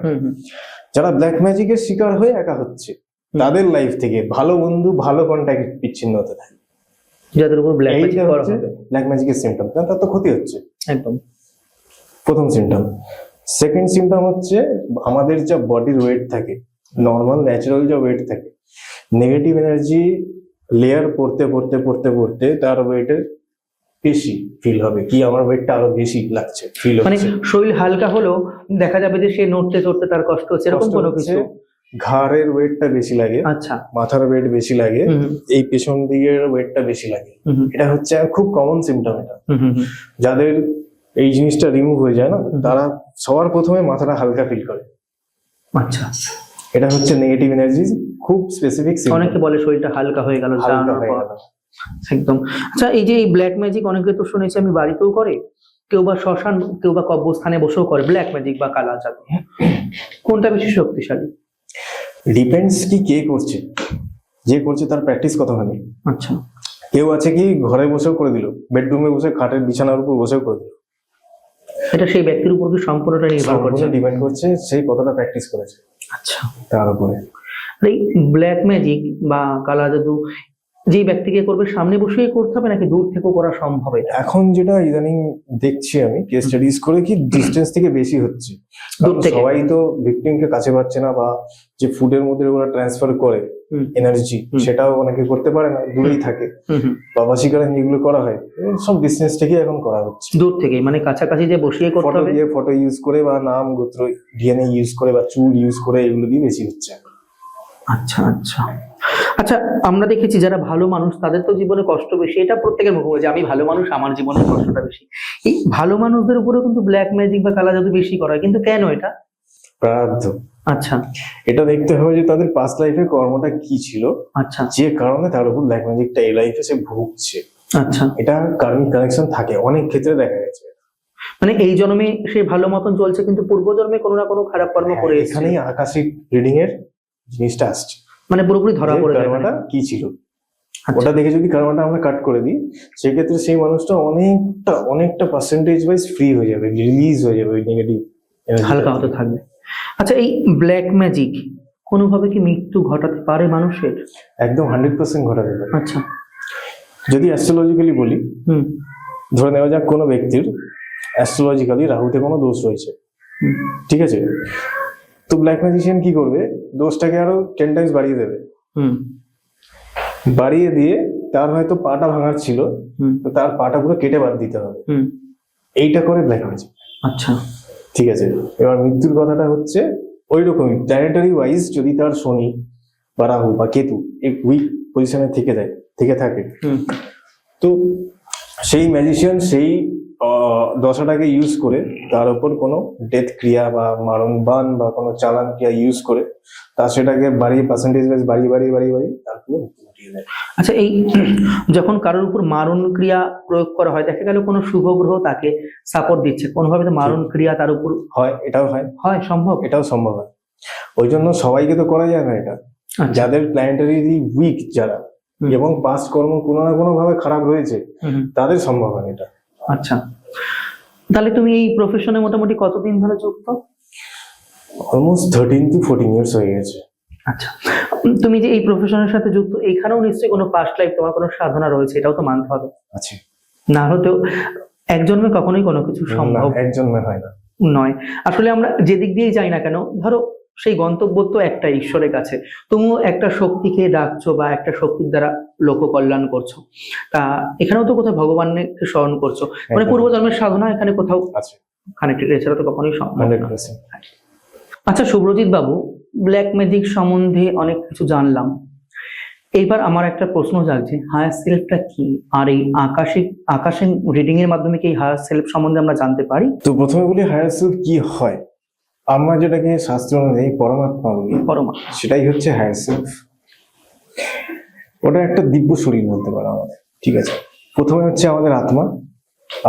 যারা ব্ল্যাক ম্যাজিকের শিকার হয়ে একা হচ্ছে, তাদের লাইফ থেকে ভালো বন্ধু, ভালো কন্ট্যাক্ট বিচ্ছিন্ন হতে থাকে, যাদের উপর ব্ল্যাক ম্যাজিক করা হবে। ব্ল্যাক ম্যাজিকের সিমটম, কারণ তার তো ক্ষতি হচ্ছে। একদম, প্রথম সিমটম। সেকেন্ড সিমটম হচ্ছে আমাদের যা বডির ওয়েট থাকে, নর্মাল ন্যাচারাল যা ওয়েট থাকে, নেগেটিভ এনার্জি লেয়ার পড়তে পড়তে পড়তে পড়তে তার ওয়েটের বেশি ফিল হবে, কি আমার ওয়েটটা আরো বেশি লাগছে, ফিল মানে হচ্ছে। শরীর হালকা হলেও দেখা যাবে যে সে নড়তে চড়তে তার কষ্ট হচ্ছে, এরকম কোনো কিছু? ঘাড়ের ওয়েটটা বেশি লাগে, আচ্ছা, মাথার ওয়েট বেশি লাগে, এই পেছন দিকের ওয়েটটা বেশি লাগে। এটা হচ্ছে খুব কমন সিমটম। এটা যাদের এই জিনিসটা রিমুভ হয়ে যায় না, তারা সবার প্রথমে মাথাটা হালকা ফিল করে। আচ্ছা, এটা হচ্ছে নেগেটিভ এনার্জি, খুব স্পেসিফিক সিমটম। অনেকে বলে শরীরটা হালকা হয়ে গেল, একদম। আচ্ছা, এই যে এই ব্ল্যাক ম্যাজিক অনেকে তো শুনেছি আমি বাড়িতেও করে, কেউ বা শ্মশান, কেউ বা কব্রস্থানে বসেও করে ব্ল্যাক ম্যাজিক বা কালা জাদু, কোনটা বেশি শক্তিশালী? ডিপেন্ডস কি কে করছে, যে করছে তার প্র্যাকটিস কতখানি। আচ্ছা, কেউ আছে কি ঘরে বসেও করে দিল, বেডরুমে বসে খাটের বিছানার উপর বসেও করে দিল, এটা সেই ব্যক্তির উপর কি সম্পূর্ণটা নির্ভর করছে, ডিপেন্ড করছে সেই কতটা প্র্যাকটিস করেছে। আচ্ছা, তার উপরে। এই ব্ল্যাক ম্যাজিক বা কালা জাদু যেই ব্যক্তিকে করবে সামনে বসেই করতে হবে নাকি দূর থেকেও করা সম্ভব এটা? এখন যেটা ইদানিং দেখছি আমি কেস স্টাডিজ করে কি ডিস্টেন্স থেকে বেশি হচ্ছে। দূর কারণ থেকে? সবাই তো ভিকটিমকে কাছে পাচ্ছে না, বা যে ফুডের মধ্যে ওরা ট্রান্সফার করে হুম। এনার্জি, হুম। সেটাও অনেকে করতে পারে না, দূরেই থাকে। হুম হুম। বা বশীকরণ যেগুলো করা হয় সব ডিস্টেন্স থেকে এখন করা হচ্ছে। দূর থেকেই, মানে কাছাকাছি যে বসিয়ে করতে ফটো হবে। দিয়ে, ফটো ইউজ করে, বা নাম গোত্র ডিএনএ ইউজ করে, বা চুল ইউজ করে, এগুলো দিয়ে বেশি হচ্ছে। আচ্ছা আচ্ছা আচ্ছা, আমরা দেখেছি যারা ভালো মানুষ তাদের তো জীবনে কষ্ট বেশি, এটা প্রত্যেকের মুখে বলে যে আমি ভালো মানুষ, আমার জীবনে কষ্টটা বেশি। এই ভালো মানুষদের উপরেও কিন্তু ব্ল্যাক ম্যাজিক বা কালা জাদু বেশি করা হয়, কিন্তু কেন এটা? প্রারব্ধ। আচ্ছা এটা দেখতে হবে যে তাদের পাস্ট লাইফে কর্মটা কি ছিল, আচ্ছা যে কারণে তার উপর ব্ল্যাক ম্যাজিকটা এই লাইফে সে ভুগছে। আচ্ছা, এটা কার্মিক কানেকশন থাকে, অনেক ক্ষেত্রে দেখা গেছে। মানে এই জন্মে সে ভালো মতন চলছে কিন্তু পূর্ব জন্মে কোনো না কোনো খারাপ কর্ম করে এসেছে, এখানেই আকাশিক রিডিং এর জিনিসটা আসছে, মানে পুরোপুরি ধরা যে পড়ে যায় কর্মটা এখানে। কি ছিল। আচ্ছা, ওটা দেখে যদি কর্মটা আমরা কাট করে দিই, সেক্ষেত্রে সেই মানুষটা অনেকটা পার্সেন্টেজ ওয়াইজ ফ্রি হয়ে যাবে, রিলিজ হয়ে যাবে ওই নেগেটিভ হালকা হতে থাকবে। আচ্ছা, এই ব্ল্যাক ম্যাজিক কোনোভাবে কি মৃত্যু ঘটাতে পারে মানুষের? একদম 100% ঘটাতে পারে। আচ্ছা, যদি অ্যাস্ট্রোলজিক্যালি বলি, হুম ধরে নেওয়া যাক কোনো ব্যক্তির অ্যাস্ট্রোলজিক্যালি রাহুতে কোনো দোষ রয়েছে, হুম ঠিক আছে, তো ব্ল্যাক ম্যাজিশিয়ান কি করবে, দোষটাকে আরো 10 টাইমস বাড়িয়ে দেবে। হুম বাড়িয়ে দিয়ে তার হয়তো পাটা ভাঙার ছিল, হুম তো তার পাটা পুরো কেটে বাদ দিতে হবে। হুম। এইটা করে ব্ল্যাক ম্যাজিক। আচ্ছা, ঠিক আছে, এবার মৃত্যুর কথাটা হচ্ছে ওই রকমই, প্ল্যানেটারি ওয়াইজ যদি তার শনি বা রাহু বা কেতু এক উইক পজিশনে থেকে থাকে, হুম তো সেই ম্যাজিশিয়ান সেই দশাটাকে ইউজ করে তার উপর কোনো ডেথ ক্রিয়া বা মারণ বান বা কোনো চালান ক্রিয়া ইউজ করে তার সেটাকে বাড়িয়ে পার্সেন্টেজ ওয়াইজ বাড়িয়ে তারপরে মৃত্যু ঘটিয়ে দেয়। আচ্ছা, এই যখন কারোর উপর মারণ ক্রিয়া প্রয়োগ করা হয়, দেখা গেল কোনো শুভ গ্রহ তাকে সাপোর্ট দিচ্ছে, কোনোভাবে তো মারণ ক্রিয়া তার উপর হয়, এটাও হয়, হয় সম্ভব? এটাও সম্ভব হয়। ওই জন্য সবাইকে তো করা যায় না এটা। আচ্ছা, যাদের প্ল্যানেটারি উইক যারা হুম। এবং পাস্ট কর্ম কোনো না কোনো ভাবে খারাপ রয়েছে, হুম হুম। তাদের সম্ভব হয় এটা। আচ্ছা, তাহলে তুমি এই প্রফেশনে মোটামুটি কতদিন ধরে যুক্ত? অলমোস্ট 13 to 14 ইয়ার্স হয়ে গেছে। আচ্ছা, তুমি যে এই প্রফেশনের সাথে যুক্ত, এখানেও নিশ্চয়ই কোনো পাস্ট লাইফ, তোমার কোনো সাধনা রয়েছে, এটাও তো মানতে হবে। আছে, না হলেও এক জন্মে কখনোই কোনো কিছু সম্ভব একজন হয় না। নয়। আসলে আমরা যেদিক দিয়েই যাই না কেন, ধরো সেই গন্তব্য তো একটা ঈশ্বরের কাছে, তুমিও একটা শক্তিকে ডাকছো বা একটা শক্তির দ্বারা লোক কল্যাণ করছো, তা এখানেও তো কোথাও ভগবানকে স্মরণ করছো, মানে একদম। পূর্বজন্মের সাধনা এখানে কোথাও আছে কানেক্টেড, এছাড়া তো কখনোই সম্ভব না। 100%। আচ্ছা শুভ্রজিৎ বাবু, ব্ল্যাক ম্যাজিক সম্বন্ধে অনেক কিছু জানলাম, এইবার আমার একটা প্রশ্ন জাগছে, হায়ার সেলফটা কি? আর এই আকাশিক রিডিং এর মাধ্যমে কি হায়ার সেলফ সম্বন্ধে আমরা জানতে পারি? তো প্রথমে বলি হায়ার সেলফ কি হয়। আমরা যেটাকে শাস্ত্র অনুযায়ী পরমাত্মা বলি, পরমাত্মা। সেটাই হচ্ছে হায়ার সেলফ। ওটা একটা দিব্য শরীর বলতে পারো আমাদের, ঠিক আছে। প্রথমে হচ্ছে আমাদের আত্মা।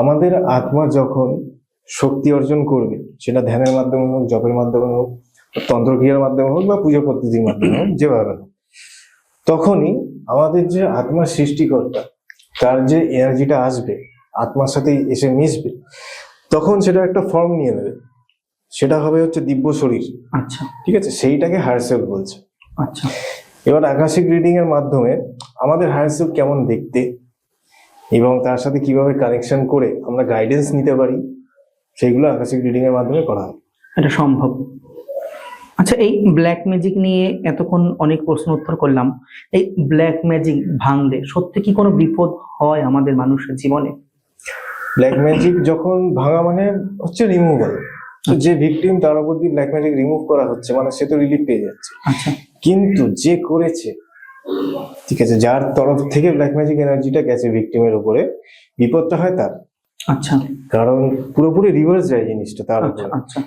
আমাদের আত্মা যখন শক্তি অর্জন করবে, সেটা ধ্যানের মাধ্যমে হোক, জপের মাধ্যমে হোক, তন্ত্রক্রিয়ার মাধ্যমে হোক, বা পূজা পদ্ধতির মাধ্যমে হোক, যেভাবে হোক, তখনই আমাদের যে আত্মার সৃষ্টিকর্তা, তার যে এনার্জিটা আসবে আত্মার সাথে এসে মিশবে, তখন সেটা একটা ফর্ম নিয়ে নেবে, সেটা হবে হচ্ছে দিব্য শরীর। আচ্ছা ঠিক আছে, সেইটাকে হায়ার সেলফ বলছে। আচ্ছা এবার আকাশিক রিডিং এর মাধ্যমে আমাদের হায়ার সেলফ কেমন দেখতে এবং তার সাথে কিভাবে কানেকশন করে আমরা গাইডেন্স নিতে পারি, সেইগুলো আকাশিক রিডিং এর মাধ্যমে করা হয়। এটা সম্ভব। আচ্ছা, এই ব্ল্যাক ম্যাজিক নিয়ে এতক্ষণ অনেক প্রশ্ন উত্তর করলাম, এই ব্ল্যাক ম্যাজিক ভাঙলে সত্যি কি কোনো বিপদ হয় আমাদের মানুষের জীবনে? ব্ল্যাক ম্যাজিক যখন ভাঙা মানে হচ্ছে রিমুভাল, তো যে ভিকটিম তার উপর দিয়ে ব্ল্যাক ম্যাজিক রিমুভ করা হচ্ছে, মানে সে তো রিলিফ পেয়ে যাচ্ছে। আচ্ছা, কিন্তু যে করেছে, ঠিক আছে, যার তরফ থেকে ব্ল্যাক ম্যাজিক এনার্জিটা গেছে ভিকটিমের উপরে, বিপদটা হয় তার। আচ্ছা কারণ পুরোপুরি রিভার্স যায় জিনিসটা তার আচ্ছা উপরে। আচ্ছা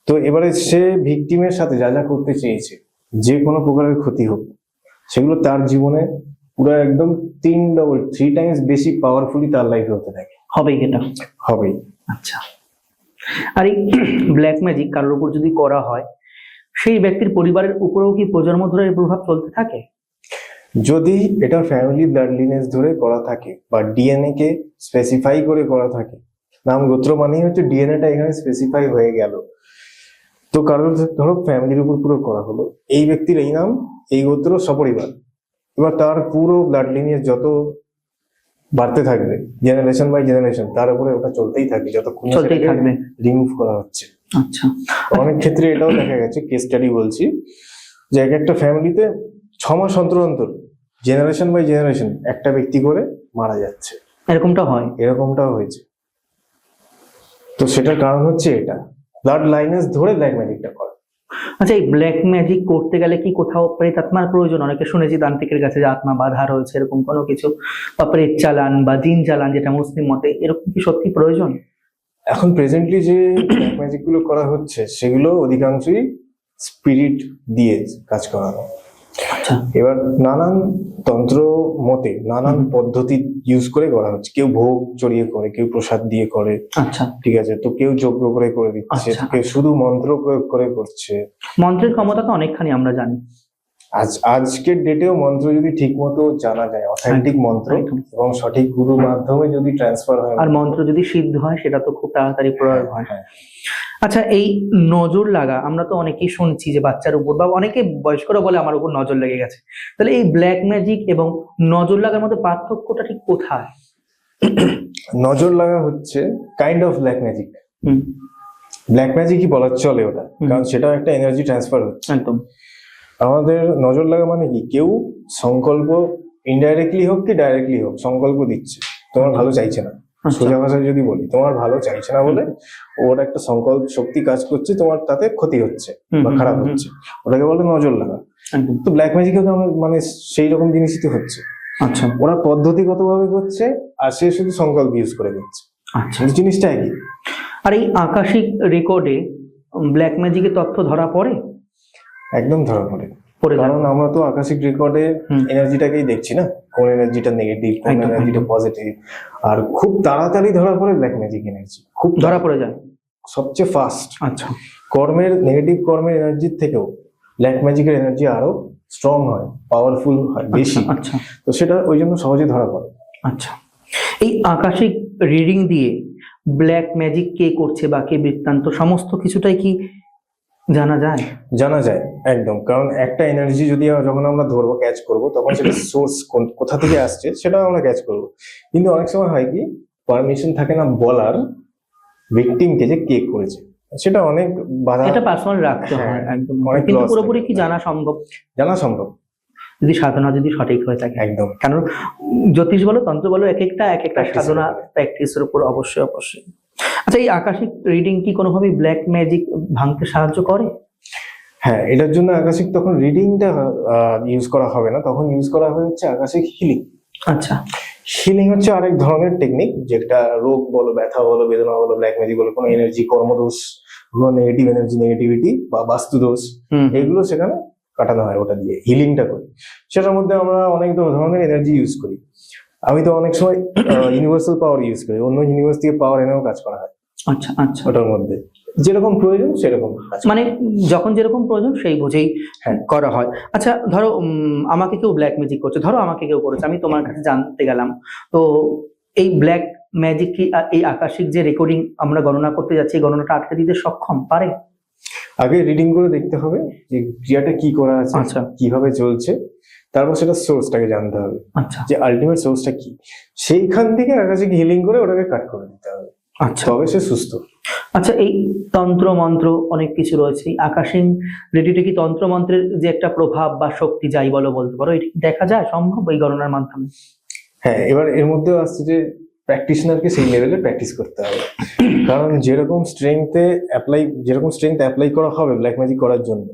তো এবারে সে ভিকটিমের সাথে যা যা করতে চেয়েছে, যে কোনো প্রকারের ক্ষতি হোক, সেগুলো তার জীবনে পুরো একদম 3 টাইমস বেশি পাওয়ারফুলি তার লাইফে হতে থাকে, হবেই এটা। হবেই। আচ্ছা, আর এই ব্ল্যাক ম্যাজিক কারোর উপর যদি করা হয়, সেই ব্যক্তির পরিবারের উপরেও কি প্রজন্ম ধরে এর প্রভাব চলতে থাকে? যদি এটা ফ্যামিলি ব্লাড লিনেজ ধরে করা থাকে বা ডিএনএ কে স্পেসিফাই করে করা থাকে, নাম গোত্র মানেই হচ্ছে ডিএনএটা এখানে স্পেসিফাই হয়ে গেল, তো কারোর ধরো ফ্যামিলির উপর পুরো করা হলো, এই ব্যক্তির এই নাম, এই গোত্র, সপরিবার, এবার তার পুরো ব্লাড লিনিয়েজ যত বাড়তে থাকবে জেনারেশন বাই জেনারেশন, তার উপরে ওটা চলতেই থাকবে যতক্ষণ চলতেই থাকবে। রিমুভ করা হচ্ছে। আচ্ছা, অনেক ক্ষেত্রে এটাও দেখা গেছে, কেস স্টাডি বলছি, যে এক একটা ফ্যামিলিতে 6 মাস অন্তর অন্তর জেনারেশন বাই জেনারেশন একটা ব্যক্তি করে মারা যাচ্ছে। এরকমটা হয়? এরকমটাও হয়েছে। তো সেটার কারণ হচ্ছে এটা, ব্লাড লাইনেজ ধরে ব্ল্যাক ম্যাজিকটা করা। আচ্ছা, এই ব্ল্যাক ম্যাজিক করতে গেলে কি কোথাও প্রেতাত্মার প্রয়োজন? অনেকে শুনেছি তান্ত্রিকের কাছে যে আত্মা বাধা রয়েছে, এরকম কোনো কিছু, বা প্রেত চালান বা জিন চালান যেটা মুসলিম মতে, এরকম কি সত্যি প্রয়োজন? এখন প্রেজেন্টলি যে ব্ল্যাক ম্যাজিক গুলো করা হচ্ছে সেগুলো অধিকাংশই স্পিরিট দিয়ে কাজ করানো। আচ্ছা, এবার নানান তন্ত্র মতে নানান পদ্ধতি ইউজ করে করা হচ্ছে। কেউ ভোগ চড়িয়ে করে, কেউ প্রসাদ দিয়ে করে, আচ্ছা, ঠিক আছে, তো কেউ যজ্ঞ করে দিচ্ছে, আচ্ছা। কেউ শুধু মন্ত্র প্রয়োগ করে করছে। মন্ত্রের ক্ষমতা তো অনেকখানি আমরা জানি। আজকের ডেটেও মন্ত্র যদি ঠিক মতো জানা যায়, অথেন্টিক মন্ত্র একদম। এবং সঠিক গুরুর মাধ্যমে যদি ট্রান্সফার হয়, আর মন্ত্র যদি সিদ্ধ হয় সেটা তো খুব তাড়াতাড়ি প্রয়োগ হয়। হ্যাঁ। আচ্ছা, এই নজর লাগা, আমরা তো অনেকেই শুনছি যে বাচ্চার উপর বা অনেকে বয়স্করা বলে আমার উপর নজর লেগে গেছে। তাহলে এই ব্ল্যাক ম্যাজিক এবং নজর লাগার মধ্যে পার্থক্যটা ঠিক কোথায়? নজর লাগা হচ্ছে কাইন্ড অফ ব্ল্যাক ম্যাজিক। হুম, ব্ল্যাক ম্যাজিকই বলা চলে ওটা, হুম। কারণ সেটাও একটা এনার্জি ট্রান্সফার হচ্ছে। একদম। আমাদের নজর লাগা মানে কি, কেউ সংকল্প ইনডাইরেক্টলি হোক কি ডাইরেক্টলি হোক সংকল্প দিচ্ছে, তোমার ভালো চাইছে না। আচ্ছা। সোজা ভাষায় যদি বলি, তোমার ভালো চাইছে না বলে ওর একটা সংকল্প শক্তি কাজ করছে, তোমার তাতে ক্ষতি হচ্ছে বা হুম, খারাপ হুম, হচ্ছে, ওটাকে বলে নজর লাগা। একদম। তো ব্ল্যাক ম্যাজিকে তো আমার মানে সেই রকম জিনিসই তো হচ্ছে। আচ্ছা, ওরা পদ্ধতিগত ভাবে করছে আর সে শুধু সংকল্প ইউজ করে করছে, আচ্ছা। জিনিসটা একই। আর এই আকাশিক রেকর্ডে ব্ল্যাক ম্যাজিকের তথ্য ধরা পড়ে? একদম ধরা পড়ে, পড়ে যায়। কারণ আমরা তো আকাশিক রেকর্ডে হুম। এনার্জিটাকেই দেখছি না, কোন এনার্জিটা নেগেটিভ, কোন একদম, এনার্জিটা একদম। পজিটিভ। আর খুব তাড়াতাড়ি ধরা পড়ে ব্ল্যাক ম্যাজিক এনার্জি, খুব ধরা পড়ে যায়। সবচেয়ে ফাস্ট। আচ্ছা, কর্মের নেগেটিভ কর্মের এনার্জির থেকেও ব্ল্যাক ম্যাজিকের এনার্জি আরো স্ট্রং হয়, পাওয়ারফুল হয় বেশি। আচ্ছা, তো সেটা ওই জন্য সহজে ধরা পড়ে। আচ্ছা। এই আকাশিক রিডিং দিয়ে ব্ল্যাক ম্যাজিক কে করছে বা কে বৃত্তান্ত সমস্ত কিছুটাই কি জানা যায়? জানা যায় একদম, কারণ একটা এনার্জি যদি যখন আমরা ধরবো, ক্যাচ করবো, তখন সেটা সোর্স কোথা থেকে আসছে সেটা আমরা ক্যাচ করবো। কিন্তু অনেক সময় হয় কি, পারমিশন থাকে না বলার ভিকটিমকে যে কে করেছে, সেটা অনেক বাধা, এটা পার্সোনাল রাখতে হয়। হ্যাঁ, একদম। অনেক কিন্তু loss পুরোপুরি থাকে। কি জানা সম্ভব? জানা সম্ভব যদি সাধনা যদি সঠিক হয়ে থাকে। একদম। কারণ জ্যোতিষ বলো, তন্ত্র বলো, এক একটা Practice এর সাধনা, উপরে। প্র্যাকটিসের উপর অবশ্যই অবশ্যই। আচ্ছা, এই আকাশিক রিডিং কি কোনোভাবে ব্ল্যাক ম্যাজিক ভাঙতে সাহায্য করে? হ্যাঁ, এটার জন্য আকাশিক তখন রিডিংটা ইউজ করা হবে না, তখন ইউজ করা হবে হচ্ছে আকাশিক হিলিং। আচ্ছা, হিলিং হচ্ছে আরেক ধরনের টেকনিক, যেটা রোগ বলো, ব্যথা বলো, বেদনা বলো, ব্ল্যাক ম্যাজিক বলো, কোনো এনার্জি, কর্মদোষ, কোনো নেগেটিভ এনার্জি, নেগেটিভিটি বা বাস্তু দোষ, হুম, এগুলো সেখানে কাটানো হয় ওটা দিয়ে, হিলিংটা করি। সেটার মধ্যে আমরা অনেক ধরনের এনার্জি ইউজ করি। আমি তো অনেক সময় ইউনিভার্সাল পাওয়ার ইউজ করি, অন্য ইউনিভার্স থেকে পাওয়ার এনেও কাজ করা হয় আচ্ছা, আচ্ছা। ওটার মধ্যে, যেরকম প্রয়োজন সেরকম কাজ করা। মানে যখন যেরকম প্রয়োজন সেই বুঝেই হ্যাঁ। করা হয়। আচ্ছা, ধরো আমাকে কেউ ব্ল্যাক ম্যাজিক করছে, ধরো আমাকে কেউ করেছে, আমি তোমার কাছে জানতে গেলাম, তো এই ব্ল্যাক ম্যাজিক কি এই আকাশিক যে রেকর্ডিং আমরা গণনা করতে যাচ্ছি, এই গণনাটা আটকে দিতে সক্ষম পারে? আগে রিডিং করে দেখতে হবে যে ক্রিয়াটা কি করা আছে, আচ্ছা, কিভাবে চলছে, তারপর সেটা সোর্সটাকে জানতে হবে, আচ্ছা, যে আলটিমেট সোর্সটা কি। সেইখান থেকে আকাশিক হিলিং করে ওটাকে কাট করে দিতে হবে, আচ্ছা। তবে সে সুস্থ। আচ্ছা, এই তন্ত্র মন্ত্র অনেক কিছু রয়েছে, এই আকাশিক রেডিতে কি তন্ত্র মন্ত্রের যে একটা প্রভাব বা শক্তি যাই বলো, বলতে পারো, এটা কি দেখা যায় সম্ভব এই গণনার মাধ্যমে? হ্যাঁ, এবার এর মধ্যেও আসছে যে প্র্যাকটিশনারকে সেই লেভেলে প্র্যাকটিস করতে হবে, কারণ যেরকম স্ট্রেংথ অ্যাপ্লাই করা হবে ব্ল্যাক ম্যাজিক করার জন্য,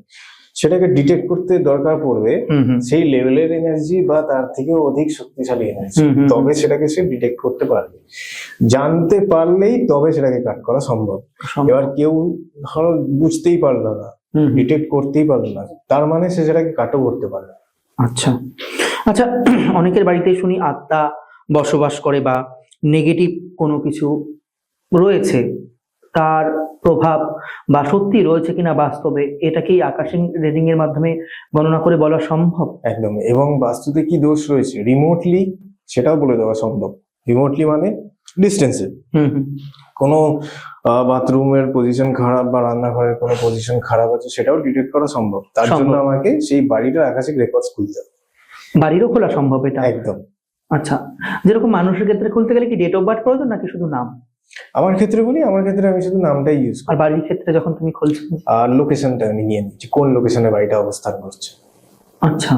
সেটাকে ডিটেক্ট করতে দরকার পড়বে হুম, হুম, সেই লেভেলের এনার্জি বা তার থেকেও অধিক শক্তিশালী এনার্জি, হুম, হুম, তবে সেটাকে সে ডিটেক্ট করতে পারবে। জানতে পারলেই তবে সেটাকে কাট করা সম্ভব। সম্ভব। এবার কেউ ধরো বুঝতেই পারলো না, হুম, হুম। ডিটেক্ট করতেই পারলো না, তার মানে সে সেটাকে কাটও করতে পারবে। আচ্ছা, আচ্ছা। অনেকের বাড়িতে শুনি আত্মা বসবাস করে বা নেগেটিভ কোনো কিছু রয়েছে, তার প্রভাব বা সত্যি রয়েছে কিনা বাস্তবে, এটা কি আকাশিক রিডিং এর মাধ্যমে গণনা করে বলা সম্ভব? একদম। এবং বাস্তুতে কি দোষ রয়েছে রিমোটলি সেটাও বলে দেওয়া সম্ভব। রিমোটলি মানে ডিস্টেন্সে, হুম, হুম। কোনো বাথরুমের পজিশন খারাপ বা রান্নাঘরের কোনো পজিশন খারাপ আছে, সেটাও ডিটেক্ট করা সম্ভব। তার জন্য সম্ভব। আমাকে সেই বাড়িটার আকাশিক রেকর্ডস খুলতে হবে। বাড়িরও খোলা সম্ভব এটা? একদম। আচ্ছা, যেরকম মানুষের ক্ষেত্রে খুলতে গেলে কি ডেট অফ বার্থ প্রয়োজন নাকি শুধু নাম? আমার ক্ষেত্রে বলি, আমার ক্ষেত্রে আমি শুধু নামটাই ইউজ আর করি, বাড়ির ক্ষেত্রে যখন তুমি খুলছো? আর লোকেশনটা আমি নিয়ে নিচ্ছি, কোন লোকেশনে বাড়িটা অবস্থান করছে। আচ্ছা,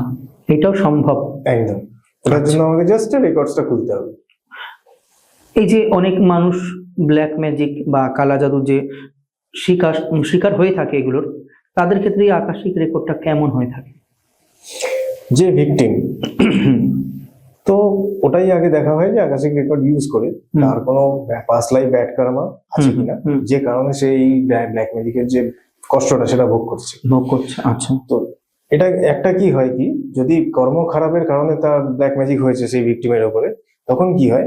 এটাও সম্ভব? একদম। ওটার জন্য আমাকে জাস্ট রেকর্ডসটা খুলতে হবে। এই যে অনেক মানুষ ব্ল্যাক ম্যাজিক বা কালা জাদুর যে শিকার হয়ে থাকে এগুলোর, তাদের ক্ষেত্রে এই আকাশিক রেকর্ডটা কেমন হয়ে থাকে? যে ভিকটিম, তো ওটাই আগে দেখা হয় যে আকাশিক রেকর্ড ইউজ করে তার কোনো পাস্ট লাইফ ব্যাড কার্মা আছে কিনা, যে কারণে সেই ব্ল্যাক ম্যাজিকের যে কষ্টটা সেটা ভোগ করছে। আচ্ছা, তো এটা একটা কি হয় কি, যদি কর্ম খারাপের কারণে তার ব্ল্যাক ম্যাজিক হয়েছে সেই ভিকটিমের উপরে, তখন কি হয়,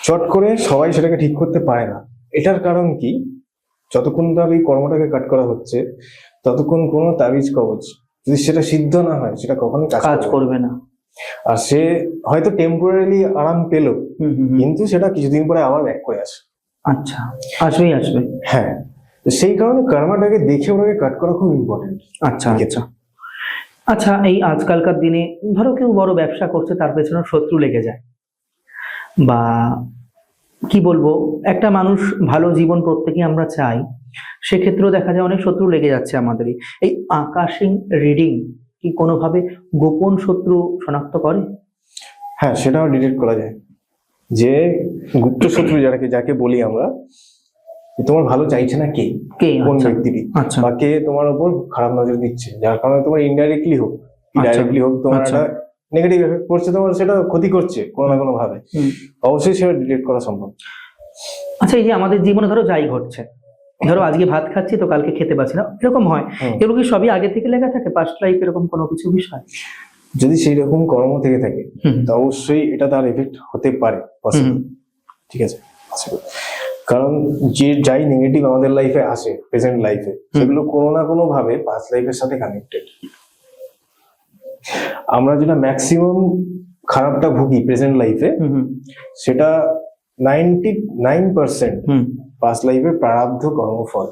চট করে সবাই সেটাকে ঠিক করতে পারে না। এটার কারণ কি, যতক্ষণ তার এই কর্মটাকে কাট করা হচ্ছে ততক্ষণ কোনো তাবিজ কবচ যদি সেটা সিদ্ধ না হয়, সেটা কখনোই কাজ করবে না। আর সে হয়তো টেম্পোরারি আরাম পেল, কিন্তু সেটা কিছুদিন পরে আবার ব্যাক করে আসে। আচ্ছা, আসবে। হ্যাঁ, তো সেই কারণে কর্মটাকে দেখে ওটাকে কাট করা খুব ইম্পর্টেন্ট। আচ্ছা, আচ্ছা, এই আজকালকার দিনে ধরো কেউ বড় ব্যবসা করছে, তার পেছনে শত্রু লেগে যায়, বা কি বলবো, একটা মানুষ ভালো জীবন প্রত্যেকেই আমরা চাই, সেক্ষেত্রেও দেখা যায় অনেক শত্রু লেগে যাচ্ছে আমাদেরই। এই আকাশিক রিডিং কি কোনোভাবে গোপন শত্রু শনাক্ত করে? হ্যাঁ, সেটাও ডিটেক্ট করা যায়। যে গুপ্ত শত্রু যাকে বলি আমরা, তোমার ভালো চাইছে না কে, কোন ব্যক্তিটি, বা কে তোমার উপর খারাপ নজর দিচ্ছে, যার কারণে তোমার ইনডাইরেক্টলি হোক ডাইরেক্টলি হোক তোমার একটা নেগেটিভ এফেক্ট পড়ছে, তোমার সেটা ক্ষতি করছে কোনো না কোনো ভাবে, অবশ্যই সেটা ডিটেক্ট করা সম্ভব। আচ্ছা, এই যে আমাদের জীবনে ধরো যাই ঘটছে, ধরো আজকে ভাত খাচ্ছি তো কালকে খেতে পাচ্ছি না, এরকম হয়, এগুলো কি সবই আগে থেকে লেখা থাকে, পাস্ট লাইফ এরকম কোনো কিছু বিষয়? যদি সেই রকম কর্ম থেকে থাকে তো অবশ্যই এটা তার এফেক্ট হতে পারে, ঠিক আছে। কারণ যাই নেগেটিভ আমাদের লাইফে আসে প্রেজেন্ট লাইফে, সেগুলো কোনো না কোনো ভাবে পাস্ট লাইফের সাথে কানেক্টেড। আমরা যেটা ম্যাক্সিমাম খারাপটা ভুগি প্রেজেন্ট লাইফে, সেটা 99% পাস্ট লাইফের প্রারব্ধ কর্মফল।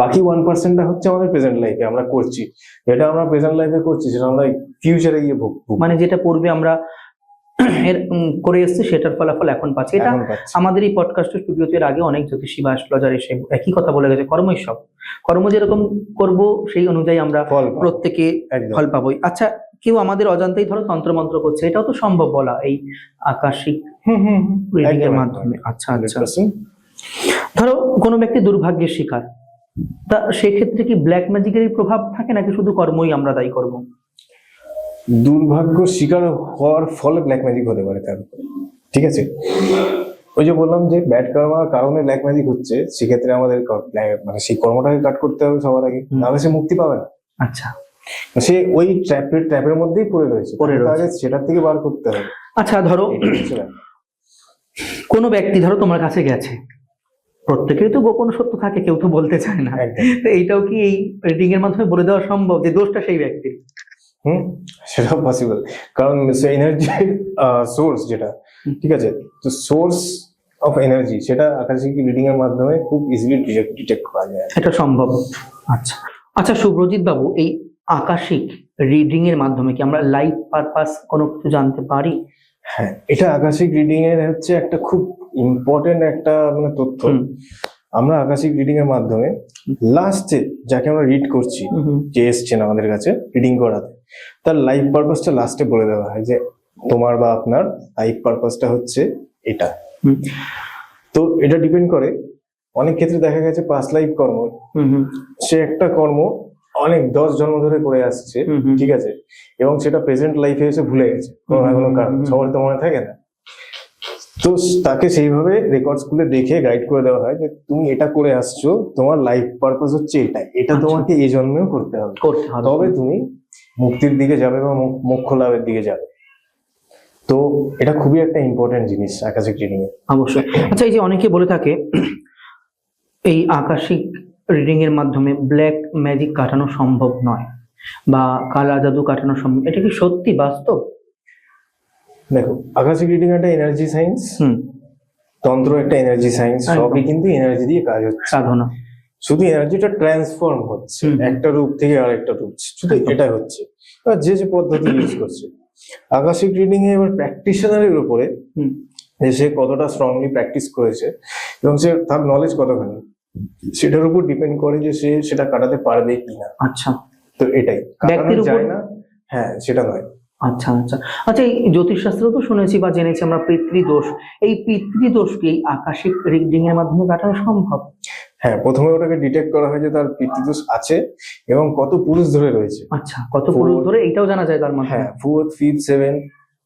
বাকি 1%টা হচ্ছে আমাদের প্রেজেন্ট লাইফে আমরা করছি, যেটা আমরা প্রেজেন্ট লাইফে করছি সেটা আমরা ফিউচারে গিয়ে ভুগবো, মানে যেটা পূর্বে আমরা করে এসেছি সেটার ফলাফল এখন পাচ্ছি। এটা আমাদের এই পডকাস্টের স্টুডিওতে এর আগে অনেক জ্যোতিষী বা অ্যাস্ট্রোলজার এসে একই কথা বলে গেছে, কর্মই সব, কর্ম যেরকম করব সেই অনুযায়ী আমরা প্রত্যেকে ফল পাবোই। আচ্ছা, কেউ আমাদের অজান্তেই ধরো তন্ত্রমন্ত্র করছে, এটাও তো সম্ভব বলা এই আকাশিক রিডিং এর মাধ্যমে? আচ্ছা, ধরো কোনো ব্যক্তি দুর্ভাগ্যের শিকার, তা সেক্ষেত্রে কি ব্ল্যাক ম্যাজিকের প্রভাব থাকে নাকি শুধু কর্মই আমরা দায়ী করব? দুর্ভাগ্য শিকার হওয়ার ফলে ব্ল্যাক ম্যাজিক হতে পারে তার উপরে, ঠিক আছে। ওই যে বললাম যে ব্যাড কর্মার কারণে ব্ল্যাক ম্যাজিক হচ্ছে, সেক্ষেত্রে আমাদের মানে সেই কর্মটাকে কাট করতে হবে সবার আগে, নাহলে সে মুক্তি পাবে না। আচ্ছা, সে ওই ট্র্যাপের মধ্যেই পড়ে রয়েছে, সেটার থেকে বার করতে হবে। আচ্ছা, ধরো কোনো ব্যক্তি ধরো তোমার কাছে গেছে, প্রত্যেকেরই তো গোপন সত্য থাকে, কেউ তো বলতে চায় না, তো এইটাও কি এই রিডিং এর মাধ্যমে বলে দেওয়া সম্ভব যে দোষটা সেই ব্যক্তির? সেটাও পসিবল, কারণ এনার্জির সোর্স যেটা, ঠিক আছে, তো সোর্স অফ এনার্জি সেটা আকাশিক রিডিং এর মাধ্যমে খুব ইজিলি ডিটেক্ট করা যায়, এটা সম্ভব। আচ্ছা, শুভ্রজিৎ বাবু, এই আকাশিক রিডিং এর মাধ্যমে কি আমরা লাইফ পারপাস কোনো কিছু জানতে পারি? হ্যাঁ, এটা আকাশিক রিডিং এর হচ্ছে একটা খুব ইম্পর্টেন্ট একটা মানে তথ্য। আমরা আকাশিক রিডিং এর মাধ্যমে লাস্টে যাকে আমরা রিড করছি, যে এসছেন আমাদের কাছে রিডিং করাতে, তার লাইফ পারপাসটা লাস্টে বলে দেওয়া হয় যে তোমার বা আপনার লাইফ পারপাসটা হচ্ছে এটা। তো এটা ডিপেন্ড করে, অনেক ক্ষেত্রে দেখা গেছে পাস্ট লাইফ কর্ম, সে একটা কর্ম অনেক 10 জন্ম ধরে করে আসছে, ঠিক আছে, এবং সেটা প্রেজেন্ট লাইফে এসে ভুলে গেছে কোনো না কোনো কারণ, সবার তো মনে থাকে না। তো তাকে সেইভাবে রেকর্ডস গুলো দেখে গাইড করে দেওয়া হয় যে তুমি এটা করে আসছো, তোমার লাইফ পারপাস হচ্ছে এটা তোমাকে এই জন্মেও করতে হবে, তবে তুমি মুক্তির দিকে যাবে বা মোক্ষ লাভের দিকে যাবে। তো এটা খুবই একটা ইম্পর্টেন্ট জিনিস আকাশিক রিডিং এ। অবশ্যই। আচ্ছা, এই যে অনেকে বলে থাকে এই আকাশিক রিডিং এর মাধ্যমে ব্ল্যাক ম্যাজিক কাটানো সম্ভব নয় বা কালা জাদু কাটানো সম্ভব, এটা কি সত্যি বাস্তব? দেখো, আকাশিক রিডিং একটা এনার্জি সায়েন্স, তন্ত্র একটা এনার্জি সায়েন্স, সবই কিন্তু এনার্জি দিয়ে কাজ হচ্ছে, সাধনা। শুধু এনার্জিটা ট্রান্সফর্ম হচ্ছে একটা রূপ থেকে আরেকটা রূপ, শুধু এটা হচ্ছে। বা যে যে পদ্ধতি ইউজ করছে। আকাশিক রিডিং এ এবার প্র্যাকটিশনারের উপরে হুম। যে সে কতটা স্ট্রংলি প্র্যাকটিস করেছে এবং সে তার নলেজ কতখানি, সেটার উপর ডিপেন্ড করে যে সে সেটা কাটাতে পারবে কিনা। আচ্ছা, তো এটাই ব্যক্তির কাটানো উপর- যায় না, হ্যাঁ সেটা নয়। আচ্ছা আচ্ছা আচ্ছা, এই জ্যোতিষশাস্ত্র তো শুনেছি বা জেনেছি আমরা পিতৃদোষ, এই পিতৃদোষকে এই আকাশিক রিডিং এর মাধ্যমে কাটানো সম্ভব? হ্যাঁ, প্রথমে ওটাকে ডিটেক্ট করা হয় যে তার পিতৃদোষ আছে এবং কত পুরুষ ধরে রয়েছে। আচ্ছা, কত পুরুষ ধরে এইটাও জানা যায় তার মাধ্যমে? হ্যাঁ, 4th 5th 7th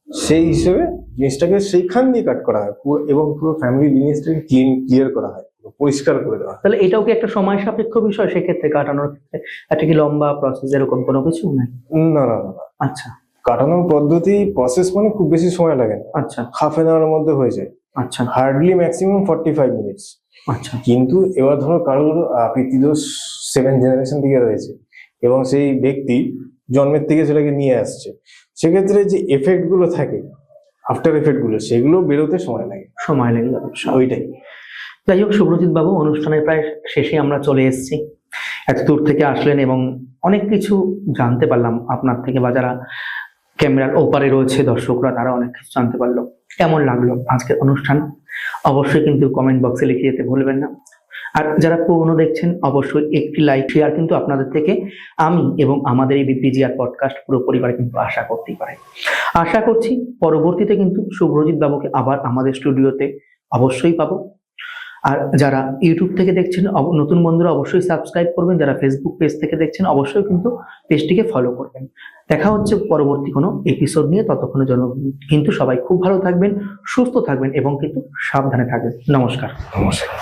সেই হিসেবে জিনিসটাকে সেইখান দিয়ে কাট করা হয় এবং পুরো ফ্যামিলি লিনিয়েজটাকে ক্লিয়ার করা হয়, পরিষ্কার করে দেওয়া হয়। তাহলে এটাও কি একটা সময় সাপেক্ষ বিষয় সেক্ষেত্রে কাটানোর ক্ষেত্রে? একটা কি লম্বা প্রসেস এরকম কোনো কিছু নাই? না না না না, আচ্ছা কাটানোর পদ্ধতি প্রসেস মানে খুব বেশি সময় লাগে না, আচ্ছা হাফ এন আওয়ারের মধ্যে হয়ে যায়, আচ্ছা হার্ডলি ম্যাক্সিমাম 45 মিনিটস। আচ্ছা কিন্তু এবার ধরো কারোর পিতৃদোষ 7 জেনারেশন থেকে রয়েছে এবং সেই ব্যক্তি জন্মের থেকে সেটাকে নিয়ে আসছে, সেক্ষেত্রে যে এফেক্ট গুলো থাকে, আফটার এফেক্ট গুলো, সেগুলো বেরোতে সময় লাগে, সময় লেগে যাবে। ওইটাই। যাই হোক শুভ্রজিৎ বাবু, অনুষ্ঠানের প্রায় শেষে আমরা চলে এসেছি। এত দূর থেকে আসলেন এবং অনেক কিছু জানতে পারলাম আপনার থেকে, বা যারা ক্যামেরার ওপারে রয়েছে দর্শকরা তারা অনেক কিছু জানতে পারলো। কেমন লাগলো আজকের অনুষ্ঠান অবশ্যই কিন্তু কমেন্ট বক্সে লিখে যেতে ভুলবেন না। আর যারা পুরনো দেখছেন অবশ্যই একটি লাইক শেয়ার কিন্তু আপনাদের থেকে আমি এবং আমাদের এই বিপিজিআর পডকাস্ট পুরো পরিবার কিন্তু আশা করতেই পারে। আশা করছি পরবর্তীতে কিন্তু শুভ্রজিৎ বাবুকে আবার আমাদের স্টুডিওতে অবশ্যই পাবো। আর যারা ইউটিউব থেকে দেখছেন নতুন বন্ধুরা অবশ্যই সাবস্ক্রাইব করবেন, যারা ফেসবুক পেজ থেকে দেখছেন অবশ্যই কিন্তু পেজটিকে ফলো করবেন। দেখা হচ্ছে পরবর্তী কোনো এপিসোড নিয়ে, ততক্ষণের জন্য কিন্তু সবাই খুব ভালো থাকবেন, সুস্থ থাকবেন এবং কিন্তু সাবধানে থাকবেন। নমস্কার। নমস্কার।